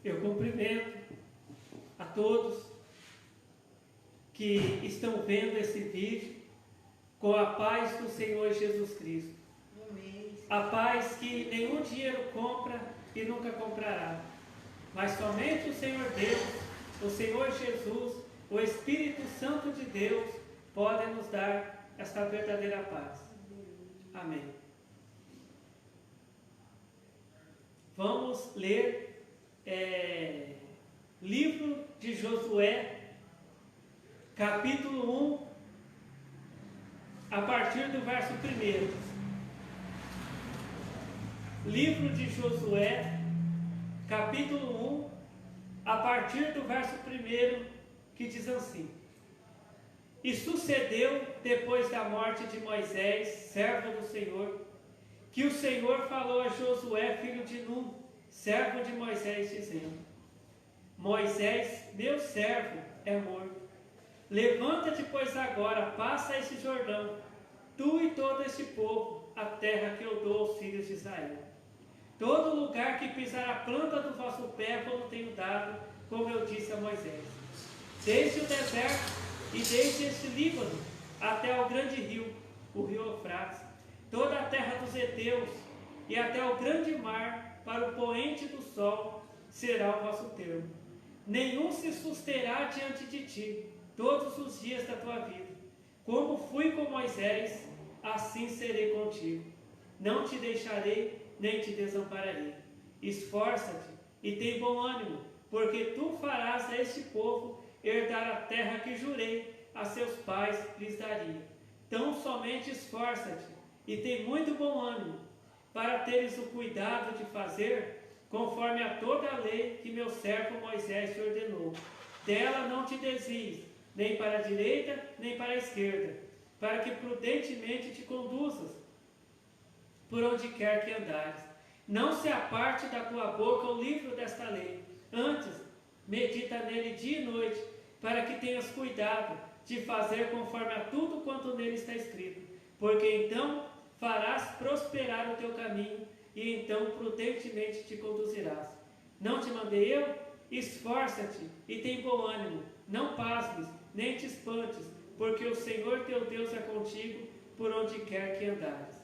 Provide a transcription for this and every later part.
Eu cumprimento a todos que estão vendo esse vídeo com a paz do Senhor Jesus Cristo. A paz que nenhum dinheiro compra e nunca comprará, mas somente o Senhor Deus, o Senhor Jesus, o Espírito Santo de Deus podem nos dar esta verdadeira paz. Amém. Vamos ler livro de Josué, capítulo 1, a partir do verso 1. Livro de Josué, capítulo 1, a partir do verso 1, que diz assim: E sucedeu, depois da morte de Moisés, servo do Senhor, que o Senhor falou a Josué, filho de Nun, servo de Moisés, dizendo: Moisés, meu servo, é morto. Levanta-te, pois, agora, passa este Jordão, tu e todo este povo, a terra que eu dou aos filhos de Israel. Todo lugar que pisar a planta do vosso pé, vos tenho dado, como eu disse a Moisés. Desde o deserto e desde este Líbano, até ao grande rio, o rio Eufrates, toda a terra dos heteus, e até o grande mar, para o poente do sol, será o vosso termo. Nenhum se susterá diante de ti, todos os dias da tua vida. Como fui com Moisés, assim serei contigo. Não te deixarei, nem te desampararei. Esforça-te e tem bom ânimo, porque tu farás a este povo herdar a terra que jurei a seus pais lhes daria. Tão somente esforça-te e tem muito bom ânimo, para teres o cuidado de fazer conforme a toda a lei que meu servo Moisés te ordenou. Dela não te desvies, nem para a direita, nem para a esquerda, para que prudentemente te conduzas por onde quer que andares. Não se aparte da tua boca o livro desta lei. Antes, medita nele dia e noite, para que tenhas cuidado de fazer conforme a tudo quanto nele está escrito. Porque então farás prosperar o teu caminho, e então prudentemente te conduzirás. Não te mandei eu? Esforça-te e tem bom ânimo. Não pasmes, nem te espantes, porque o Senhor teu Deus é contigo, por onde quer que andares.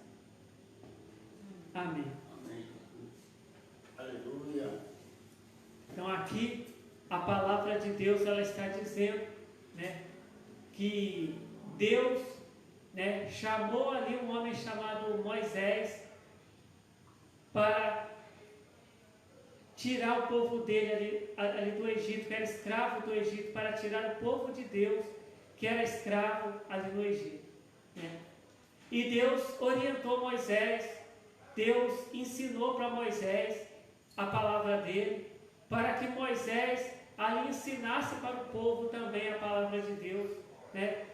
Amém. Amém. Aleluia. Então aqui a palavra de Deus, ela está dizendo, né, que Deus, né, chamou ali um homem chamado Moisés para tirar o povo dele ali do Egito, que era escravo do Egito, para tirar o povo de Deus, que era escravo ali no Egito, né? E Deus orientou Moisés, Deus ensinou para Moisés a palavra dele, para que Moisés ali ensinasse para o povo também a palavra de Deus, né?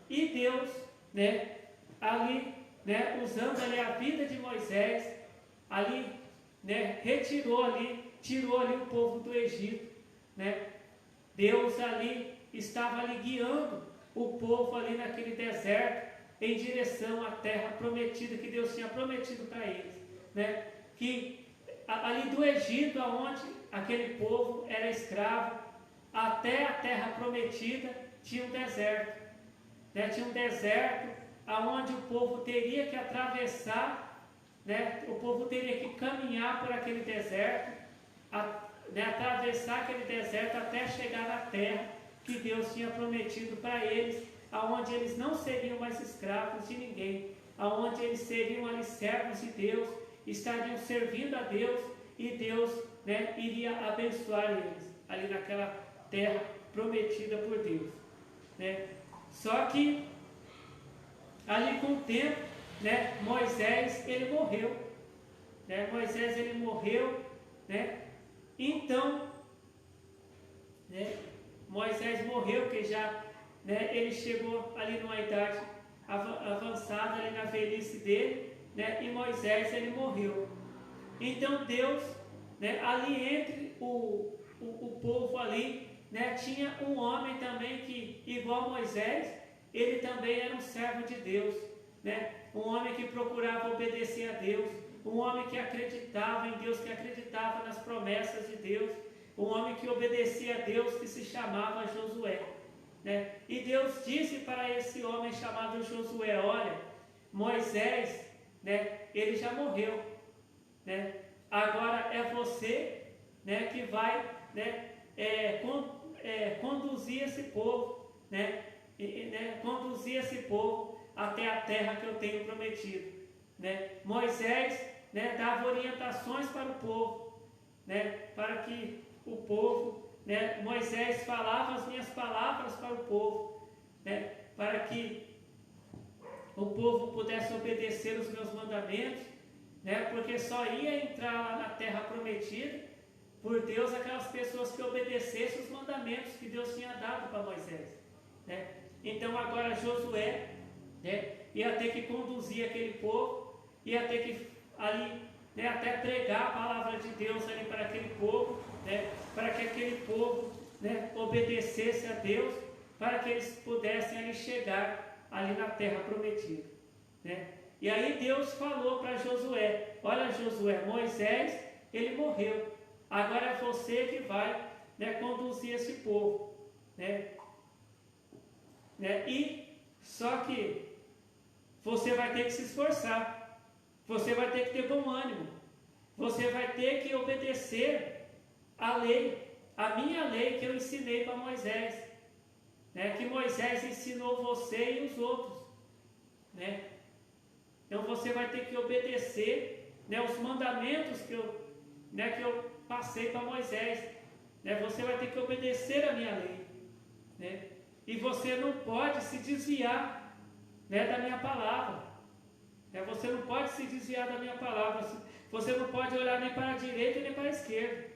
E Deus, né, ali, né, usando ali a vida de Moisés, ali, né, tirou ali o povo do Egito, né? Deus ali estava ali guiando o povo ali naquele deserto em direção à terra prometida que Deus tinha prometido para eles, né? Que ali do Egito, aonde aquele povo era escravo, até a terra prometida tinha um deserto, né? Tinha um deserto aonde o povo teria que atravessar, né? O povo teria que caminhar por aquele deserto, né? Atravessar aquele deserto até chegar na terra que Deus tinha prometido para eles, aonde eles não seriam mais escravos de ninguém, aonde eles seriam ali servos de Deus, estariam servindo a Deus, e Deus, né, iria abençoar eles ali naquela terra prometida por Deus, né? Só que ali com o tempo, né, Moisés ele morreu, né? Moisés ele morreu, né? Então, né, Moisés morreu, que já, né, ele chegou ali numa idade avançada, ali na velhice dele, né, e Moisés ele morreu. Então Deus, né, ali entre o povo ali, né, tinha um homem também que, igual Moisés, ele também era um servo de Deus, né, um homem que procurava obedecer a Deus, um homem que acreditava em Deus, que acreditava nas promessas de Deus, um homem que obedecia a Deus, que se chamava Josué. Né? E Deus disse para esse homem chamado Josué: olha, Moisés, né, ele já morreu, né? Agora é você, né, que vai, né, conduzir esse povo, né, conduzir esse povo até a terra que eu tenho prometido. Né? Moisés, né, dava orientações para o povo, né, para que o povo, né, Moisés falava as minhas palavras para o povo, né, para que o povo pudesse obedecer os meus mandamentos, né, porque só ia entrar lá na terra prometida por Deus aquelas pessoas que obedecessem os mandamentos que Deus tinha dado para Moisés. Né? Então agora Josué, né, ia ter que conduzir aquele povo, ia ter que ali, né, até pregar a palavra de Deus ali para aquele povo, né, para que aquele povo, né, obedecesse a Deus, para que eles pudessem ali chegar ali na terra prometida. Né? E aí Deus falou para Josué: olha, Josué, Moisés, ele morreu, agora é você que vai, né, conduzir esse povo. Né? E só que você vai ter que se esforçar, você vai ter que ter bom ânimo, você vai ter que obedecer a lei, a minha lei que eu ensinei para Moisés, né, que Moisés ensinou você e os outros. Né? Então você vai ter que obedecer, né, os mandamentos que eu passei para Moisés. Né? Você vai ter que obedecer a minha lei. Né? E você não pode se desviar, né, da minha palavra. Né? Você não pode se desviar da minha palavra. Você não pode olhar nem para a direita nem para a esquerda.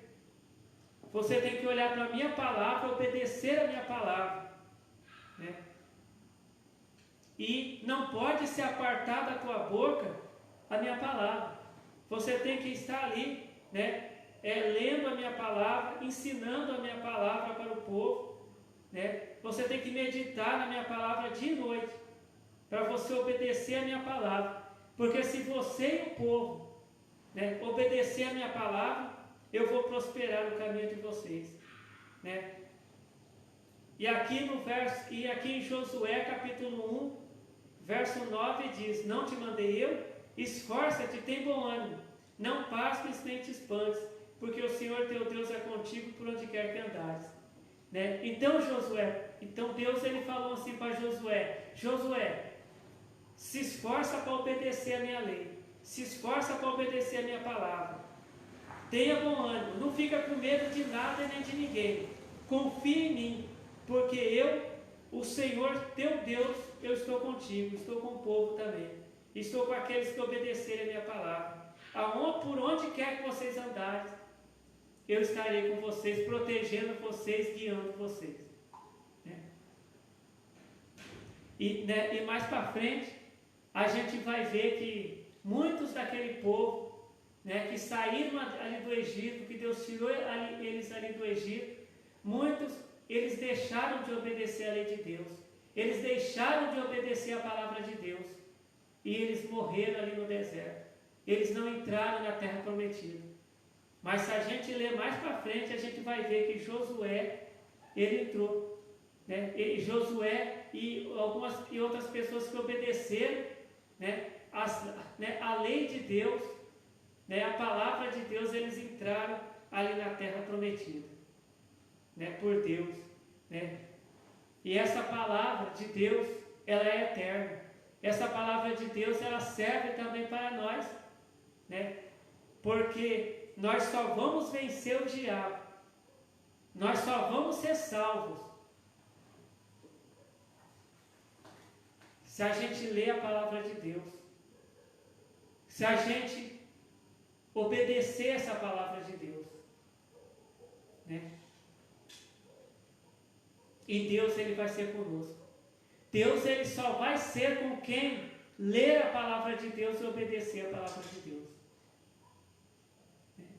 Você tem que olhar para a minha palavra, obedecer a minha palavra. Né? E não pode se apartar da tua boca a minha palavra. Você tem que estar ali, né, lendo a minha palavra, ensinando a minha palavra para o povo. Né? Você tem que meditar na minha palavra dia e noite, para você obedecer a minha palavra. Porque se você e o povo, né, obedecer a minha palavra, eu vou prosperar no caminho de vocês. Né? E aqui em Josué capítulo 1, verso 9 diz: não te mandei eu? Esforça-te, tem bom ânimo, não pasmes nem te espantes, porque o Senhor teu Deus é contigo por onde quer que andares. Né? Então Deus ele falou assim para Josué: Josué, se esforça para obedecer a minha lei, se esforça para obedecer a minha palavra, tenha bom ânimo, não fica com medo de nada nem de ninguém, confia em mim, porque eu, o Senhor teu Deus, eu estou contigo, estou com o povo também, estou com aqueles que obedecerem a minha palavra. Por onde quer que vocês andarem, eu estarei com vocês, protegendo vocês, guiando vocês. Né? E mais para frente, a gente vai ver que muitos daquele povo, né, que saíram ali do Egito, que Deus tirou eles ali do Egito, muitos, eles deixaram de obedecer a lei de Deus, eles deixaram de obedecer a palavra de Deus, e eles morreram ali no deserto, eles não entraram na terra prometida. Mas se a gente ler mais para frente, a gente vai ver que Josué, ele entrou. Né? E Josué e outras pessoas que obedeceram, né, a lei de Deus, né, a palavra de Deus, eles entraram ali na terra prometida, né, por Deus. Né? E essa palavra de Deus, ela é eterna. Essa palavra de Deus, ela serve também para nós. Né? Porque nós só vamos vencer o diabo, nós só vamos ser salvos se a gente ler a palavra de Deus, se a gente obedecer essa palavra de Deus. Né? E Deus, ele vai ser conosco. Deus, ele só vai ser com quem ler a palavra de Deus e obedecer a palavra de Deus.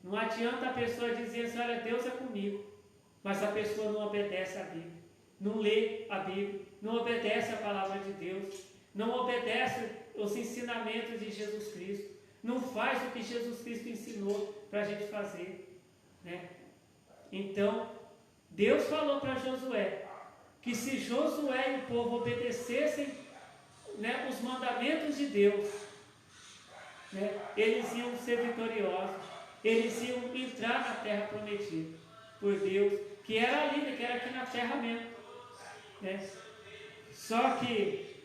Não adianta a pessoa dizer assim: olha, Deus é comigo, mas a pessoa não obedece a Bíblia, não lê a Bíblia, não obedece a palavra de Deus, não obedece os ensinamentos de Jesus Cristo, não faz o que Jesus Cristo ensinou para a gente fazer. Né? Então, Deus falou para Josué que se Josué e o povo obedecessem, né, os mandamentos de Deus, né, eles iam ser vitoriosos, eles iam entrar na terra prometida por Deus, que era ali, que era aqui na terra mesmo, né? Só que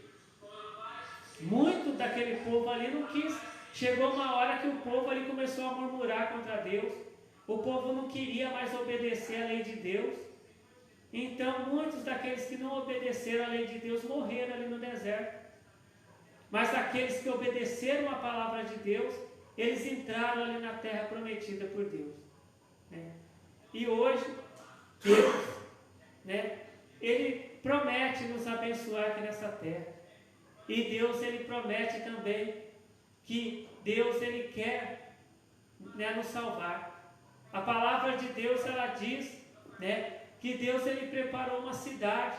muito daquele povo ali não quis. Chegou uma hora que o povo ali começou a murmurar contra Deus. O povo não queria mais obedecer a lei de Deus. Então muitos daqueles que não obedeceram a lei de Deus morreram ali no deserto. Mas aqueles que obedeceram a palavra de Deus, eles entraram ali na terra prometida por Deus, né? E hoje Deus, né, Ele promete nos abençoar aqui nessa terra. E Deus, Ele promete também que Deus, Ele quer, né, nos salvar. A palavra de Deus, ela diz, né, que Deus, Ele preparou uma cidade,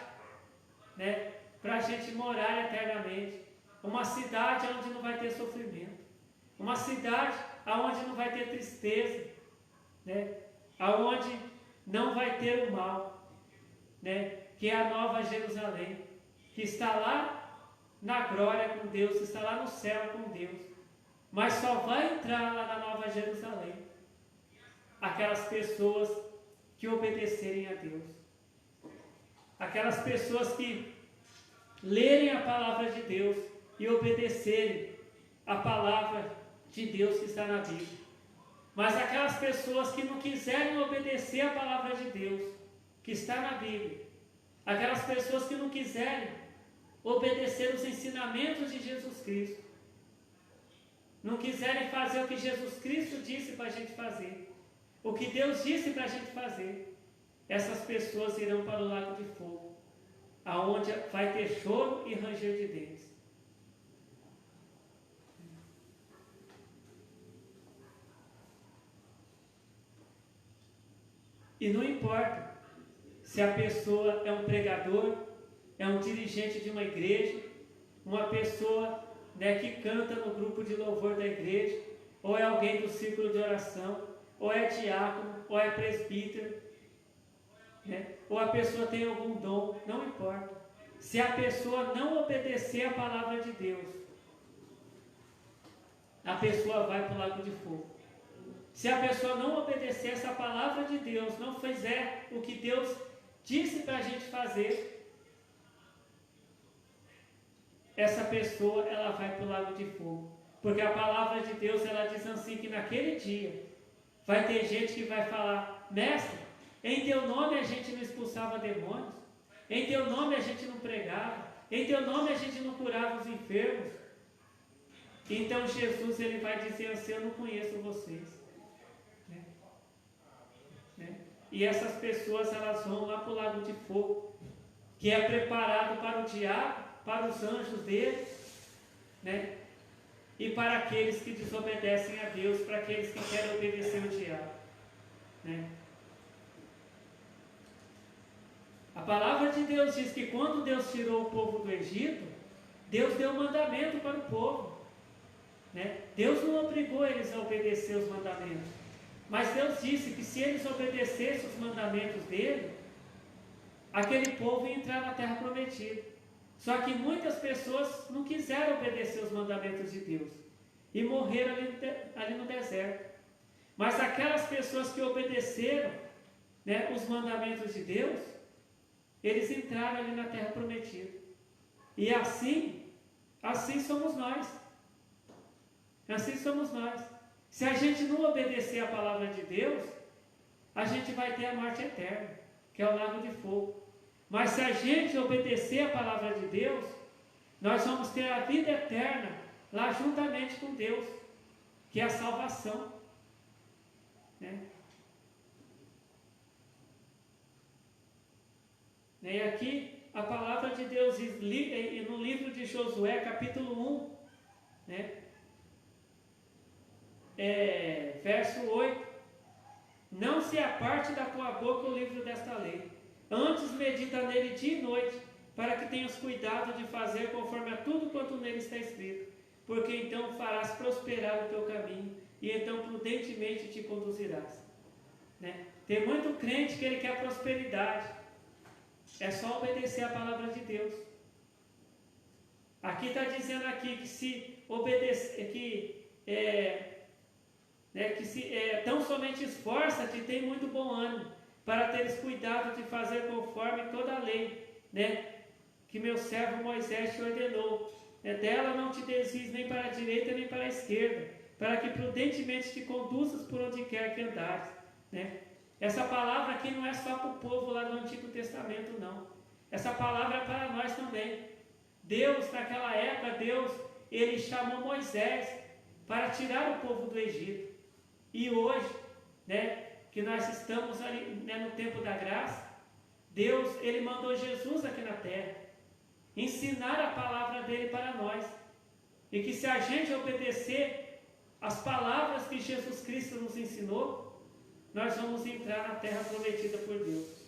né, para a gente morar eternamente. Uma cidade onde não vai ter sofrimento. Uma cidade onde não vai ter tristeza, né, onde não vai ter o mal, né, que é a Nova Jerusalém, que está lá na glória com Deus, que está lá no céu com Deus. Mas só vai entrar lá na Nova Jerusalém aquelas pessoas que obedecerem a Deus. Aquelas pessoas que lerem a palavra de Deus e obedecerem a palavra de Deus que está na Bíblia. Mas aquelas pessoas que não quiserem obedecer a palavra de Deus que está na Bíblia, aquelas pessoas que não quiserem obedecer os ensinamentos de Jesus Cristo, não quiserem fazer o que Jesus Cristo disse para a gente fazer, o que Deus disse para a gente fazer, essas pessoas irão para o lago de fogo, aonde vai ter choro e ranger de dentes. E não importa se a pessoa é um pregador, é um dirigente de uma igreja, uma pessoa, né, que canta no grupo de louvor da igreja, ou é alguém do círculo de oração, ou é diácono, ou é presbítero, né, ou a pessoa tem algum dom, não importa. Se a pessoa não obedecer a palavra de Deus, a pessoa vai para o lago de fogo. Se a pessoa não obedecer essa palavra de Deus, não fizer o que Deus disse para a gente fazer, essa pessoa, ela vai para o lago de fogo. Porque a palavra de Deus, ela diz assim, que naquele dia vai ter gente que vai falar: mestre, em teu nome a gente não expulsava demônios, em teu nome a gente não pregava, em teu nome a gente não curava os enfermos. Então Jesus, ele vai dizer assim: eu não conheço vocês. E essas pessoas, elas vão lá para o lago de fogo, que é preparado para o diabo, para os anjos dele, né, e para aqueles que desobedecem a Deus, para aqueles que querem obedecer ao diabo, né. A palavra de Deus diz que quando Deus tirou o povo do Egito, Deus deu um mandamento para o povo, né. Deus não obrigou eles a obedecer os mandamentos, mas Deus disse que se eles obedecessem os mandamentos dele, aquele povo ia entrar na terra prometida. Só que muitas pessoas não quiseram obedecer os mandamentos de Deus e morreram ali no deserto. Mas aquelas pessoas que obedeceram, né, os mandamentos de Deus, eles entraram ali na terra prometida. E assim somos nós. Assim somos nós. Se a gente não obedecer a palavra de Deus, a gente vai ter a morte eterna, que é o lago de fogo. Mas se a gente obedecer a palavra de Deus, nós vamos ter a vida eterna lá juntamente com Deus, que é a salvação, né? E aqui a palavra de Deus diz, no livro de Josué, capítulo 1, né? Verso 8: não se aparte da tua boca o livro desta lei, antes medita nele dia e noite, para que tenhas cuidado de fazer conforme a tudo quanto nele está escrito, porque então farás prosperar o teu caminho, e então prudentemente te conduzirás. né? Tem muito crente que ele quer prosperidade. É só obedecer a palavra de Deus. Aqui está dizendo aqui que se obedecer, tão somente esforça-te, tem muito bom ânimo, para teres cuidado de fazer conforme toda a lei, né, que meu servo Moisés te ordenou. Dela não te desvies nem para a direita nem para a esquerda, para que prudentemente te conduzas por onde quer que andares, né? Essa palavra aqui não é só para o povo lá do Antigo Testamento, não. Essa palavra é para nós também. Deus, naquela época, ele chamou Moisés para tirar o povo do Egito. E hoje, né, que nós estamos ali, né, no tempo da graça, Deus, ele mandou Jesus aqui na terra, ensinar a palavra dele para nós. E que se a gente obedecer as palavras que Jesus Cristo nos ensinou, nós vamos entrar na terra prometida por Deus,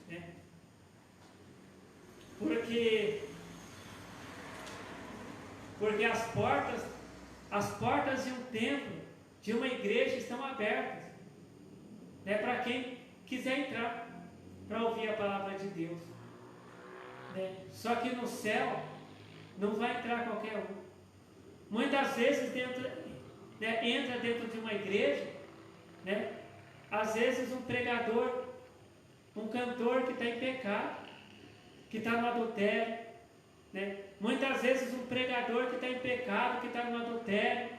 né? Porque as portas de um templo, de uma igreja estão abertas, né, para quem quiser entrar para ouvir a palavra de Deus, né? Só que no céu não vai entrar qualquer um. Muitas vezes entra dentro de uma igreja, né? Às vezes um pregador, um cantor que está em pecado, que está no adultério, né? Muitas vezes um pregador que está em pecado, que está no adultério,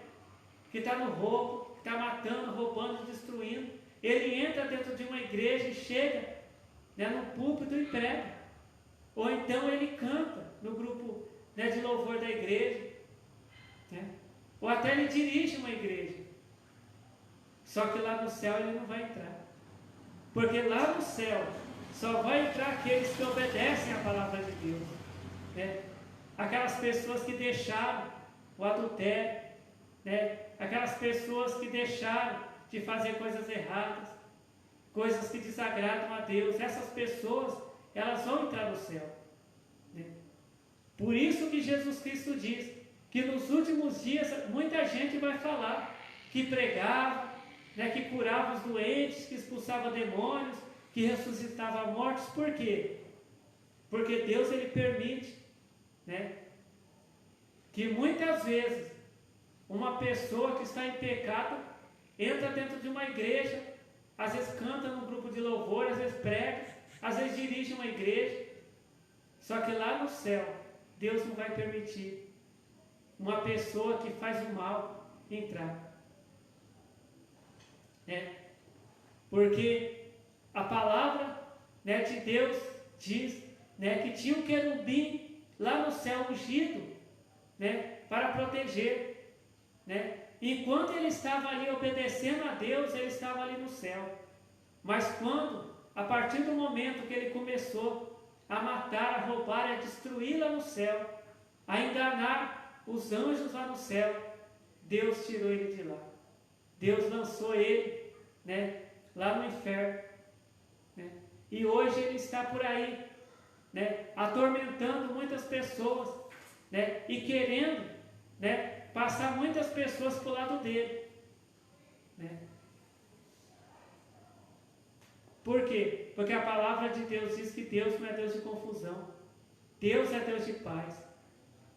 que está no roubo, que está matando, roubando, destruindo. Ele entra dentro de uma igreja e chega, né, no púlpito e prega. Ou então ele canta no grupo, né, de louvor da igreja, né? Ou até ele dirige uma igreja. Só que lá no céu ele não vai entrar. Porque lá no céu só vai entrar aqueles que obedecem à palavra de Deus, né? Aquelas pessoas que deixaram o adultério, né? Aquelas pessoas que deixaram de fazer coisas erradas, coisas que desagradam a Deus. Essas pessoas, elas vão entrar no céu, né? Por isso que Jesus Cristo diz que nos últimos dias muita gente vai falar que pregava, né, que curava os doentes, que expulsava demônios, que ressuscitava mortos. Por quê? Porque Deus, ele permite, né, que muitas vezes uma pessoa que está em pecado entra dentro de uma igreja, às vezes canta num grupo de louvor, às vezes prega, às vezes dirige uma igreja. Só que lá no céu Deus não vai permitir uma pessoa que faz o mal entrar, né? Porque a palavra, né, de Deus diz, né, que tinha um querubim lá no céu ungido, né, para proteger, né? Enquanto ele estava ali obedecendo a Deus, ele estava ali no céu. Mas quando, a partir do momento que ele começou a matar, a roubar, a destruir lá no céu, a enganar os anjos lá no céu, Deus tirou ele de lá. Deus lançou ele, né, lá no inferno, né? E hoje ele está por aí, né, atormentando muitas pessoas, né, e querendo, né, passar muitas pessoas para o lado dele, né? Por quê? Porque a palavra de Deus diz que Deus não é Deus de confusão, Deus é Deus de paz,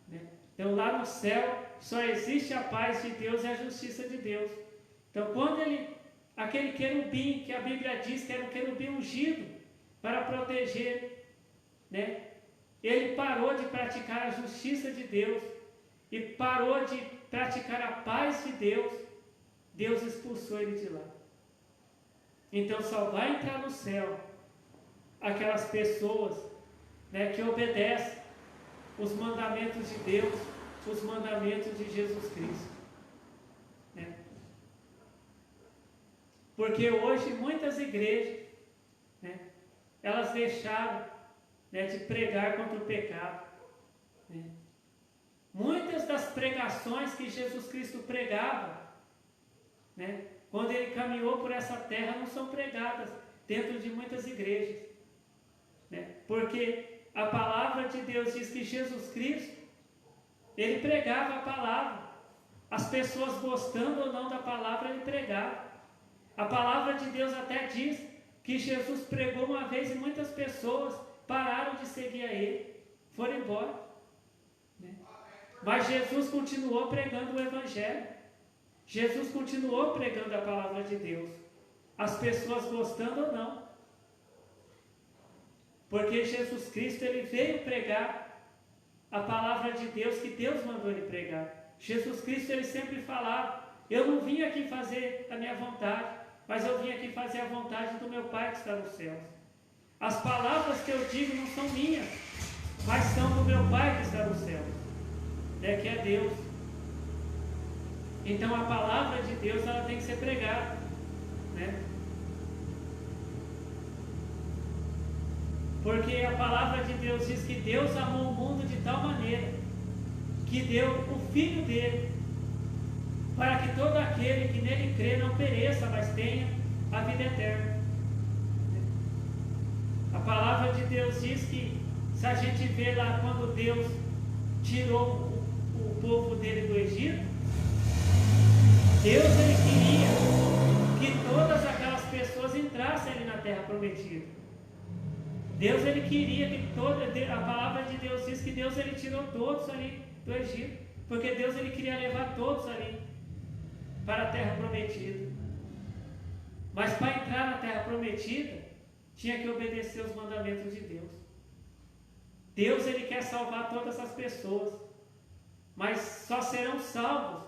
né? Então lá no céu só existe a paz de Deus e a justiça de Deus. Então quando aquele querubim que a Bíblia diz que era um querubim ungido para proteger, né, ele parou de praticar a justiça de Deus e parou de praticar a paz de Deus, Deus expulsou ele de lá. Então só vai entrar no céu aquelas pessoas, né, que obedecem os mandamentos de Deus, os mandamentos de Jesus Cristo, né? Porque hoje muitas igrejas, né, elas deixaram, né, de pregar contra o pecado, né? Muitas das pregações que Jesus Cristo pregava, né, quando ele caminhou por essa terra, não são pregadas dentro de muitas igrejas, né? Porque a palavra de Deus diz que Jesus Cristo, ele pregava a palavra, as pessoas gostando ou não da palavra, ele pregava. A palavra de Deus até diz que Jesus pregou uma vez e muitas pessoas pararam de seguir a Ele, foram embora. Né? Mas Jesus continuou pregando o Evangelho. Jesus continuou pregando a palavra de Deus. As pessoas gostando ou não. Porque Jesus Cristo, Ele veio pregar a palavra de Deus que Deus mandou Ele pregar. Jesus Cristo, Ele sempre falava: eu não vim aqui fazer a minha vontade, mas eu vim aqui fazer a vontade do meu Pai que está nos céus. As palavras que eu digo não são minhas, mas são do meu Pai que está nos céus, né, que é Deus. Então a palavra de Deus, ela tem que ser pregada, né? Porque a palavra de Deus diz que Deus amou o mundo de tal maneira que deu o Filho dele, para que todo aquele que nele crê não pereça, mas tenha a vida eterna. A palavra de Deus diz que, se a gente vê lá quando Deus tirou o povo dele do Egito, Deus, ele queria que todas aquelas pessoas entrassem ali na terra prometida. Deus, ele queria que a palavra de Deus diz que Deus, ele tirou todos ali do Egito, porque Deus, ele queria levar todos ali para a terra prometida. Mas para entrar na terra prometida, tinha que obedecer os mandamentos de Deus. Deus, ele quer salvar todas as pessoas, mas só serão salvos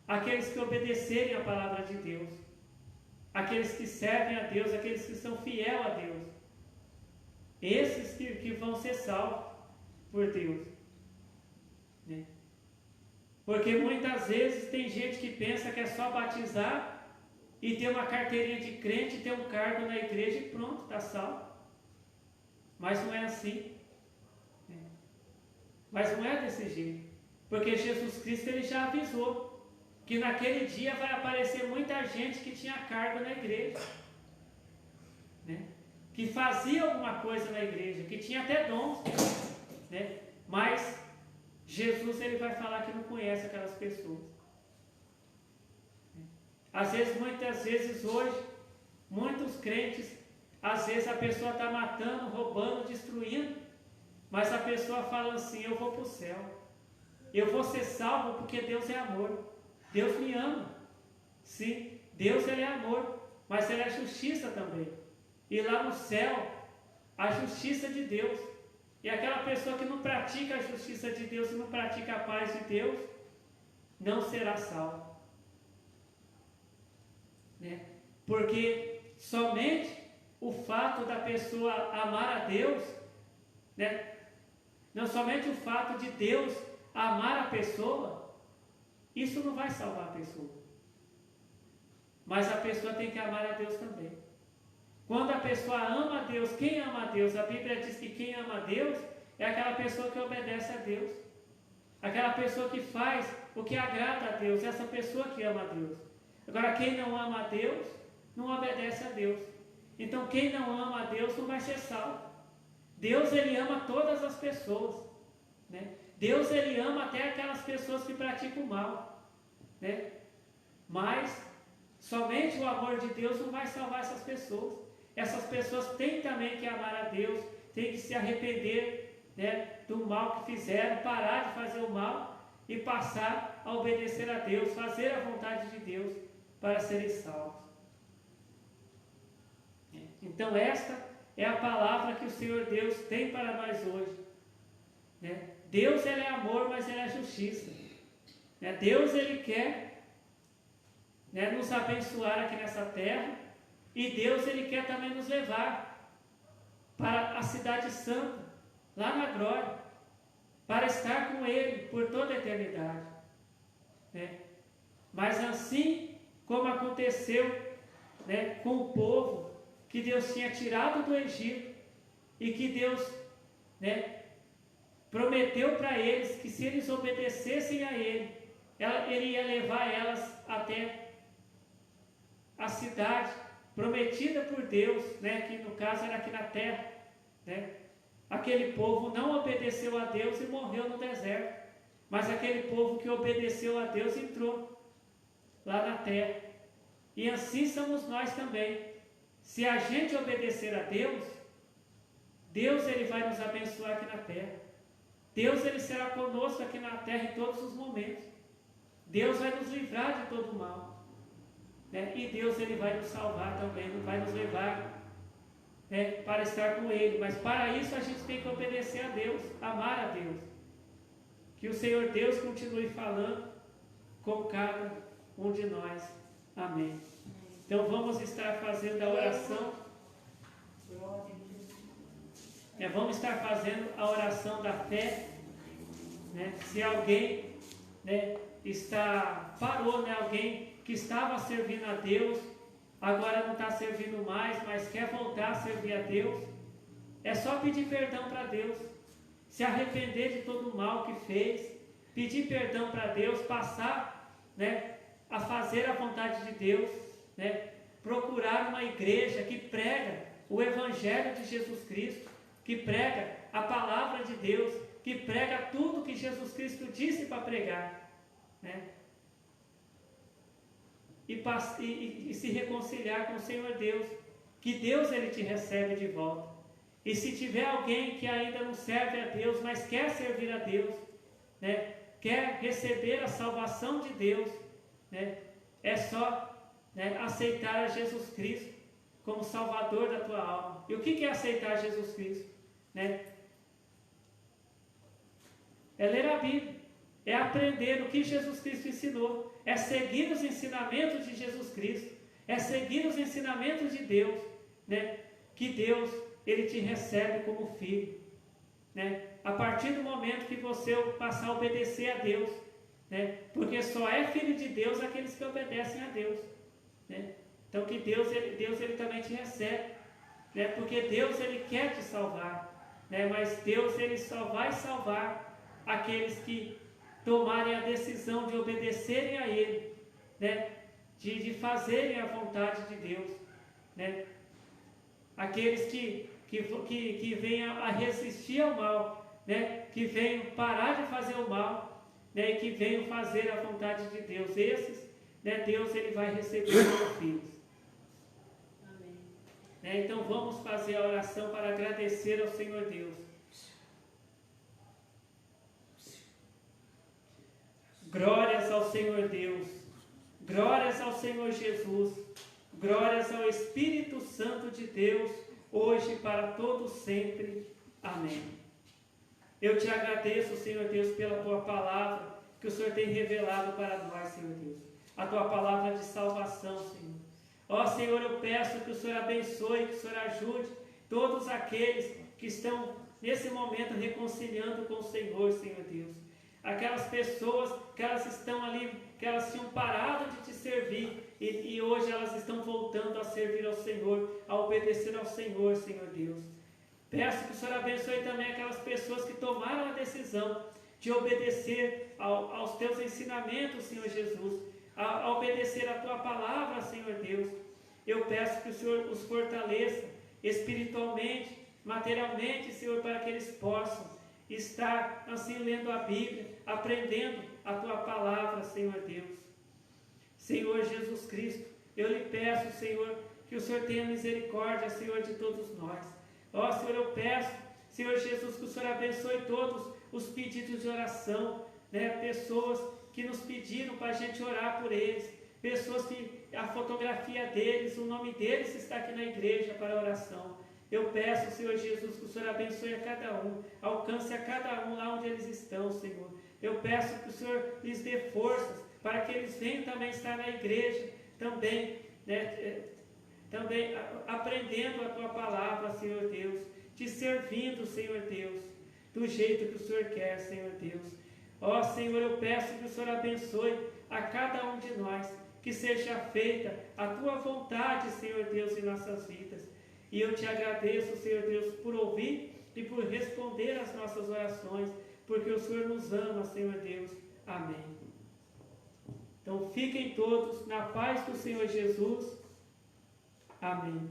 aqueles que obedecerem a palavra de Deus, aqueles que servem a Deus, aqueles que são fiéis a Deus. Esses que vão ser salvos por Deus. Né? Porque muitas vezes tem gente que pensa que é só batizar e ter uma carteirinha de crente, ter um cargo na igreja e pronto, está salvo. Mas não é assim. Né? Mas não é desse jeito. Porque Jesus Cristo, ele já avisou que naquele dia vai aparecer muita gente que tinha cargo na igreja. Né? Que fazia alguma coisa na igreja, que tinha até dons. Né? Mas Jesus, ele vai falar que não conhece aquelas pessoas. Às vezes, muitas vezes hoje, muitos crentes, às vezes a pessoa está matando, roubando, destruindo, mas a pessoa fala assim: eu vou para o céu, eu vou ser salvo porque Deus é amor, Deus me ama. Sim, Deus, ele é amor, mas ele é justiça também. E lá no céu, a justiça de Deus. E aquela pessoa que não pratica a justiça de Deus e não pratica a paz de Deus, não será salvo. Né? Porque somente o fato da pessoa amar a Deus, né? Não somente o fato de Deus amar a pessoa, isso não vai salvar a pessoa. Mas a pessoa tem que amar a Deus também. Quando a pessoa ama a Deus, quem ama a Deus? A Bíblia diz que quem ama a Deus é aquela pessoa que obedece a Deus. Aquela pessoa que faz o que agrada a Deus, essa pessoa que ama a Deus. Agora, quem não ama a Deus, não obedece a Deus. Então, quem não ama a Deus não vai ser salvo. Deus, ele ama todas as pessoas. Né? Deus, ele ama até aquelas pessoas que praticam o mal. Né? Mas, somente o amor de Deus não vai salvar essas pessoas. Essas pessoas têm também que amar a Deus, têm que se arrepender, né, do mal que fizeram, parar de fazer o mal e passar a obedecer a Deus, fazer a vontade de Deus para serem salvos. Então esta é a palavra que o Senhor Deus tem para nós hoje. Né? Deus, ele é amor, mas ele é justiça. Né? Deus, ele quer, né, nos abençoar aqui nessa terra, e Deus, ele quer também nos levar para a cidade santa, lá na glória, para estar com ele por toda a eternidade. Né? Mas assim como aconteceu, né, com o povo que Deus tinha tirado do Egito e que Deus, né, prometeu para eles que se eles obedecessem a ele, ele ia levar elas até a cidade prometida por Deus, né, que no caso era aqui na terra. Né? Aquele povo não obedeceu a Deus e morreu no deserto, mas aquele povo que obedeceu a Deus entrou lá na terra. E assim somos nós também. Se a gente obedecer a Deus, Deus ele vai nos abençoar aqui na terra. Deus ele será conosco aqui na terra em todos os momentos. Deus vai nos livrar de todo o mal. Né? E Deus ele vai nos salvar também, vai nos levar, né, para estar com Ele. Mas para isso a gente tem que obedecer a Deus, amar a Deus. Que o Senhor Deus continue falando com cada um de nós. Amém. Então vamos estar fazendo a oração. Vamos estar fazendo a oração da fé. Né? Se alguém, né, parou, né, alguém que estava servindo a Deus, agora não está servindo mais, mas quer voltar a servir a Deus, é só pedir perdão para Deus, se arrepender de todo o mal que fez, pedir perdão para Deus, passar, né, a fazer a vontade de Deus, né, procurar uma igreja que prega o Evangelho de Jesus Cristo, que prega a palavra de Deus, que prega tudo que Jesus Cristo disse para pregar, né? E se reconciliar com o Senhor Deus, que Deus ele te recebe de volta. E se tiver alguém que ainda não serve a Deus, mas quer servir a Deus, né, quer receber a salvação de Deus, né, é só, né, aceitar a Jesus Cristo como Salvador da tua alma. E o que é aceitar Jesus Cristo? Né? É ler a Bíblia, é aprender o que Jesus Cristo ensinou, é seguir os ensinamentos de Jesus Cristo, é seguir os ensinamentos de Deus, né? Que Deus ele te recebe como filho, né? A partir do momento que você passar a obedecer a Deus, né? Porque só é filho de Deus aqueles que obedecem a Deus, né? Então que Deus ele também te recebe, né? Porque Deus ele quer te salvar, né? Mas Deus ele só vai salvar aqueles que tomarem a decisão de obedecerem a Ele, né? de fazerem a vontade de Deus, né? Aqueles que venham a resistir ao mal, né? Que venham parar de fazer o mal, né? E que venham fazer a vontade de Deus. Esses, né? Deus ele vai receber como filhos. Amém. Né? Então vamos fazer a oração para agradecer ao Senhor Deus. Glórias ao Senhor Deus, glórias ao Senhor Jesus, glórias ao Espírito Santo de Deus, hoje e para todos sempre. Amém. Eu te agradeço, Senhor Deus, pela tua palavra que o Senhor tem revelado para nós, Senhor Deus. A tua palavra de salvação, Senhor. Ó Senhor, eu peço que o Senhor abençoe, que o Senhor ajude todos aqueles que estão nesse momento reconciliando com o Senhor, Senhor Deus. Aquelas pessoas que elas estão ali, que elas tinham parado de te servir e hoje elas estão voltando a servir ao Senhor, a obedecer ao Senhor, Senhor Deus. Peço que o Senhor abençoe também aquelas pessoas que tomaram a decisão de obedecer aos teus ensinamentos, Senhor Jesus, a obedecer a tua palavra, Senhor Deus. Eu peço que o Senhor os fortaleça espiritualmente, materialmente, Senhor, para que eles possam estar assim lendo a Bíblia, aprendendo a tua palavra, Senhor Deus. Senhor Jesus Cristo, eu lhe peço, Senhor, que o Senhor tenha misericórdia, Senhor, de todos nós. Ó Senhor, eu peço, Senhor Jesus, que o Senhor abençoe todos os pedidos de oração, né? Pessoas que nos pediram para a gente orar por eles, pessoas que a fotografia deles, o nome deles está aqui na igreja para oração. Eu peço, Senhor Jesus, que o Senhor abençoe a cada um, alcance a cada um lá onde eles estão, Senhor. Eu peço que o Senhor lhes dê forças para que eles venham também estar na igreja, também, né, também aprendendo a tua palavra, Senhor Deus, te servindo, Senhor Deus, do jeito que o Senhor quer, Senhor Deus. Ó Senhor, eu peço que o Senhor abençoe a cada um de nós, que seja feita a tua vontade, Senhor Deus, em nossas vidas. E eu te agradeço, Senhor Deus, por ouvir e por responder às nossas orações, porque o Senhor nos ama, Senhor Deus. Amém. Então fiquem todos na paz do Senhor Jesus. Amém.